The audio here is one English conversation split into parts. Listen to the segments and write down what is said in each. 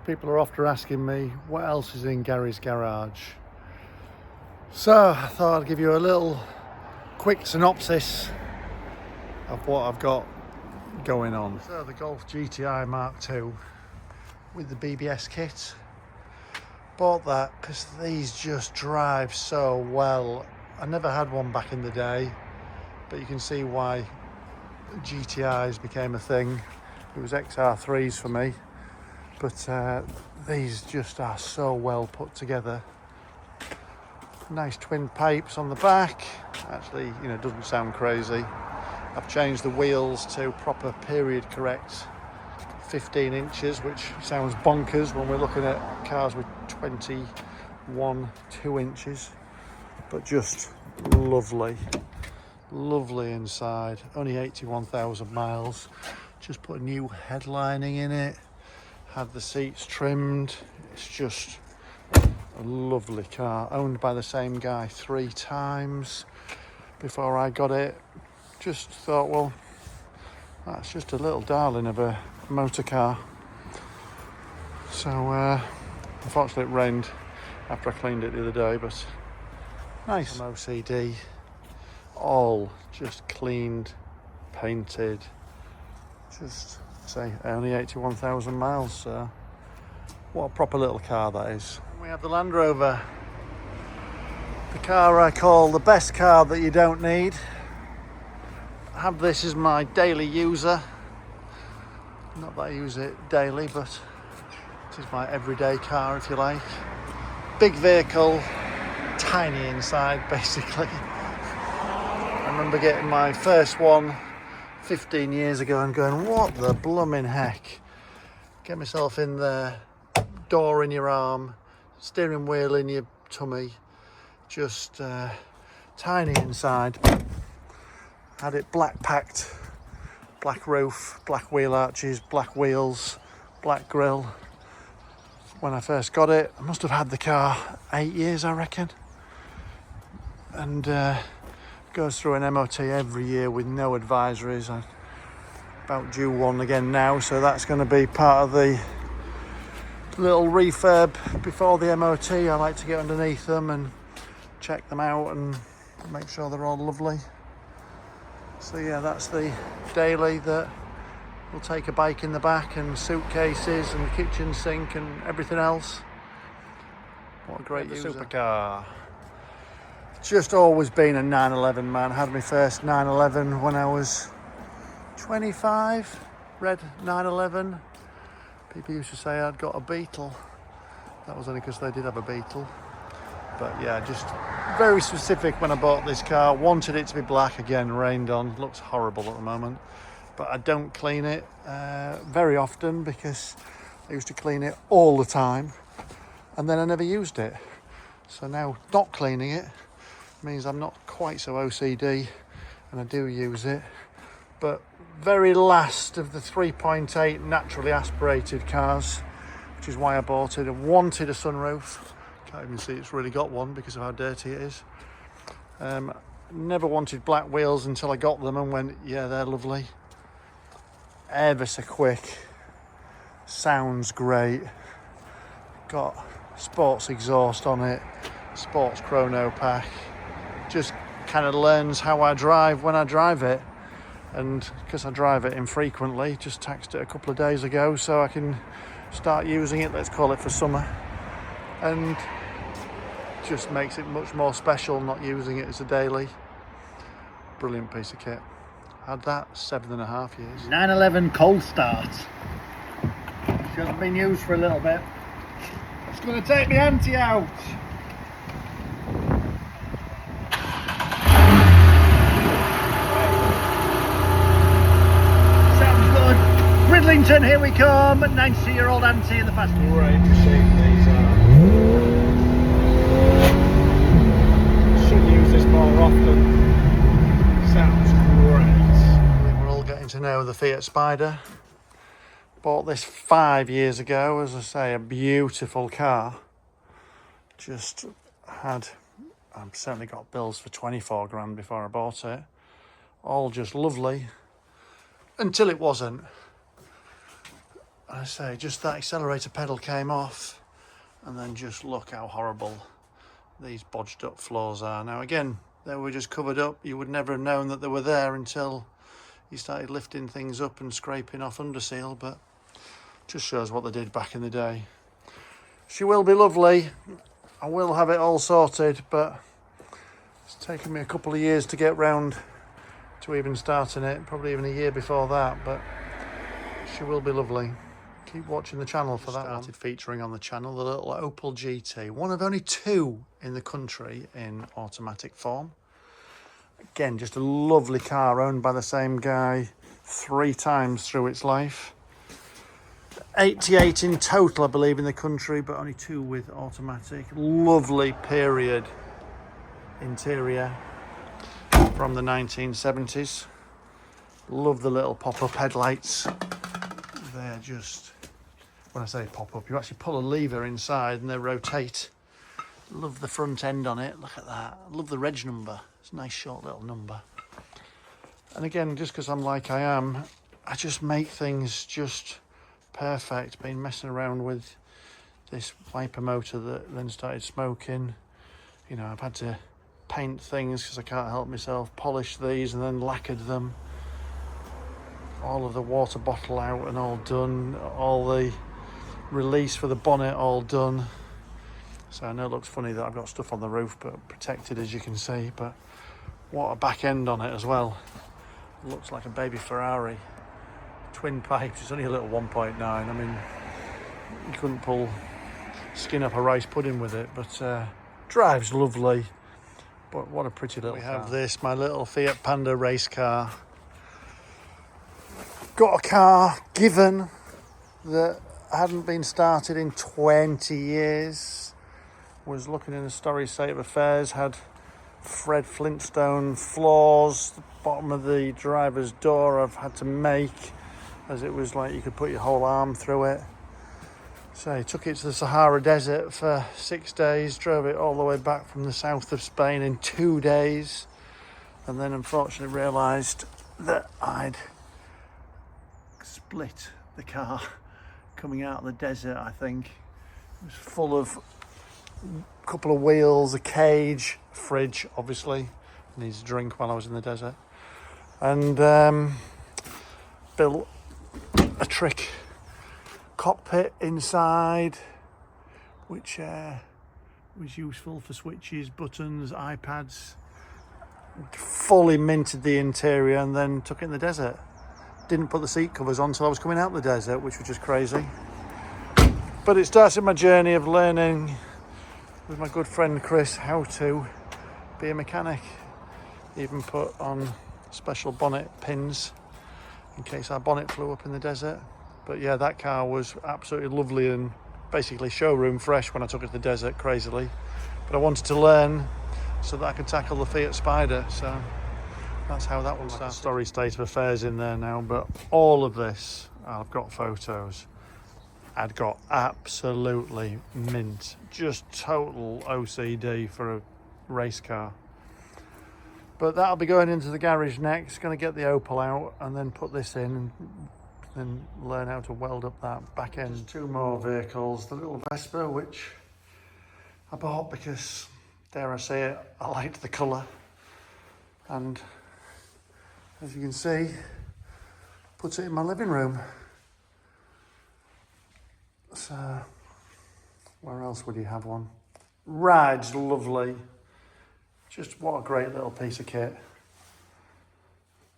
People are often asking me what else is in Gary's garage. So I thought I'd give you a little quick synopsis of what I've got going on. So the Golf GTI Mark II with the BBS kit. Bought that because these just drive so well. I never had one back in the day, but you can see why GTIs became a thing. It was XR3s for me, but these just are so well put together. Nice twin pipes on the back. Actually, you know, it doesn't sound crazy. I've changed the wheels to proper period correct 15 inches, which sounds bonkers when we're looking at cars with 21 2 inches, but just lovely inside. Only 81,000 miles. Just put a new headlining in it, had the seats trimmed. It's just a lovely car, owned by the same guy 3 times before I got it. Just thought, well, that's just a little darling of a motor car. So unfortunately it rained after I cleaned it the other day, but nice. Some OCD, all just cleaned, painted. Just say only 81,000 miles, so what a proper little car that is. We have the Land Rover, the car I call the best car that you don't need. I have this as my daily user. Not that I use it daily, but it is my everyday car, if you like. Big vehicle, tiny inside, basically. I remember getting my first one 15 years ago and going, what the blooming heck? Get myself in there, door in your arm, steering wheel in your tummy, just tiny inside. Had it black packed, black roof, black wheel arches, black wheels, black grille. When I first got it, I must have had the car 8 years, I reckon. And goes through an MOT every year with no advisories. I'm about due one again now, so that's going to be part of the little refurb before the MOT. I like to get underneath them and check them out and make sure they're all lovely. So yeah, that's the daily that will take a bike in the back and suitcases and kitchen sink and everything else. What a great user. Supercar. Just always been a 911 man. Had my first 911 when I was 25. Red 911. People used to say I'd got a Beetle. That was only because they did have a Beetle. But yeah, just very specific when I bought this car. Wanted it to be black. Again, rained on. Looks horrible at the moment. But I don't clean it very often because I used to clean it all the time. And then I never used it. So now not cleaning it means I'm not quite so OCD and I do use it. But very last of the 3.8 naturally aspirated cars, which is why I bought it. I wanted a sunroof. Can't even see it's really got one because of how dirty it is. Never wanted black wheels until I got them and went, yeah, they're lovely. Ever so quick. Sounds great. Got sports exhaust on it. Sports chrono pack. Just kind of learns how I drive when I drive it. And because I drive it infrequently, just taxed it a couple of days ago so I can start using it, let's call it for summer. And just makes it much more special not using it as a daily. Brilliant piece of kit. Had that 7.5 years. 911 cold start. She hasn't been used for a little bit. It's going to take the ante out. Bridlington, here we come. 90-year-old auntie in the fast. Great machine these are. Should use this more often. Sounds great. We're all getting to know the Fiat Spider. Bought this 5 years ago. As I say, a beautiful car. Just had, I've certainly got bills for 24 grand before I bought it. All just lovely. Until it wasn't. I say, just that accelerator pedal came off, and then just look how horrible these bodged up floors are. Now again, they were just covered up. You would never have known that they were there until you started lifting things up and scraping off under seal, but just shows what they did back in the day. She will be lovely. I will have it all sorted, but it's taken me a couple of years to get round to even starting it, probably even a year before that, but she will be lovely. Keep watching the channel for that. Started featuring on the channel the little Opel GT, one of only 2 in the country in automatic form. Again, just a lovely car owned by the same guy 3 times through its life. 88 in total, I believe, in the country, but only 2 with automatic. Lovely period interior from the 1970s. Love the little pop-up headlights. They're just, when I say pop-up, you actually pull a lever inside and they rotate. Love the front end on it. Look at that. Love the reg number. It's a nice short little number. And again, just because I'm like I am, I just make things just perfect. Been messing around with this wiper motor that then started smoking. You know, I've had to paint things because I can't help myself, polish these and then lacquered them. All of the water bottle out and all done. All the release for the bonnet all done. So I know it looks funny that I've got stuff on the roof, but protected as you can see. But what a back end on it as well. It looks like a baby Ferrari. Twin pipes, it's only a little 1.9. I mean, you couldn't pull skin up a rice pudding with it, but drives lovely. But what a pretty little car. We have this, my little Fiat Panda race car. Got a car given that hadn't been started in 20 years. Was looking in a sorry state of affairs, had Fred Flintstone floors, the bottom of the driver's door I've had to make, as it was like you could put your whole arm through it. So I took it to the Sahara Desert for 6 days, drove it all the way back from the south of Spain in 2 days, and then unfortunately realised that I'd split the car coming out of the desert. I think it was full of a couple of wheels, a cage, a fridge, obviously needs a drink while I was in the desert, and built a trick cockpit inside, which was useful for switches, buttons, iPads. Fully minted the interior and then took it in the desert. Didn't put the seat covers on until I was coming out of the desert, which was just crazy. But it started my journey of learning with my good friend Chris how to be a mechanic. Even put on special bonnet pins in case our bonnet flew up in the desert. But yeah, that car was absolutely lovely and basically showroom fresh when I took it to the desert, crazily. But I wanted to learn so that I could tackle the Fiat Spider, so that's how that one started. Story state of affairs in there now, but all of this, I've got photos. I'd got absolutely mint, just total OCD for a race car. But that'll be going into the garage next. Going to get the Opel out and then put this in and then learn how to weld up that back end. Just 2 more vehicles. The little Vespa, which I bought because, dare I say it, I liked the colour. And as you can see, put it in my living room. So, where else would you have one? Rides lovely. Just what a great little piece of kit.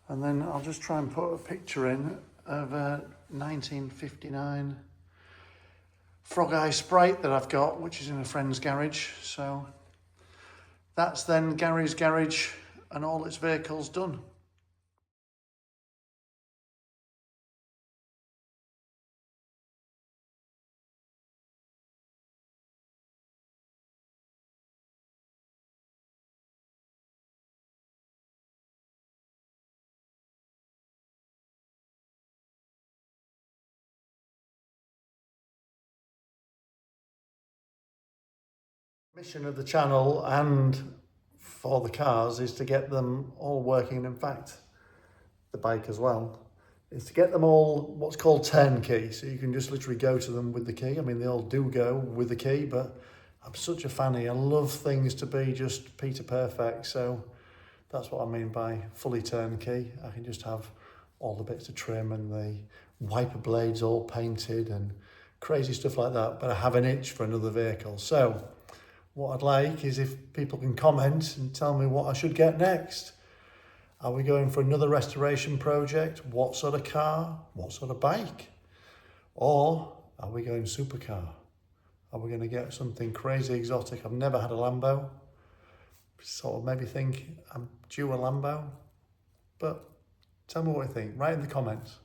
And then I'll just try and put a picture in of a 1959 Frog Eye Sprite that I've got, which is in a friend's garage. So that's then Gary's garage and all its vehicles done. Mission of the channel and for the cars is to get them all working. In fact, the bike as well is to get them all what's called turnkey. So you can just literally go to them with the key. I mean, they all do go with the key, but I'm such a fanny. I love things to be just Peter Perfect. So that's what I mean by fully turnkey. I can just have all the bits of trim and the wiper blades all painted and crazy stuff like that. But I have an itch for another vehicle. So what I'd like is if people can comment and tell me what I should get next. Are we going for another restoration project? What sort of car? What sort of bike? Or are we going supercar? Are we going to get something crazy exotic? I've never had a Lambo. Sort of maybe think I'm due a Lambo. But tell me what you think. Write in the comments.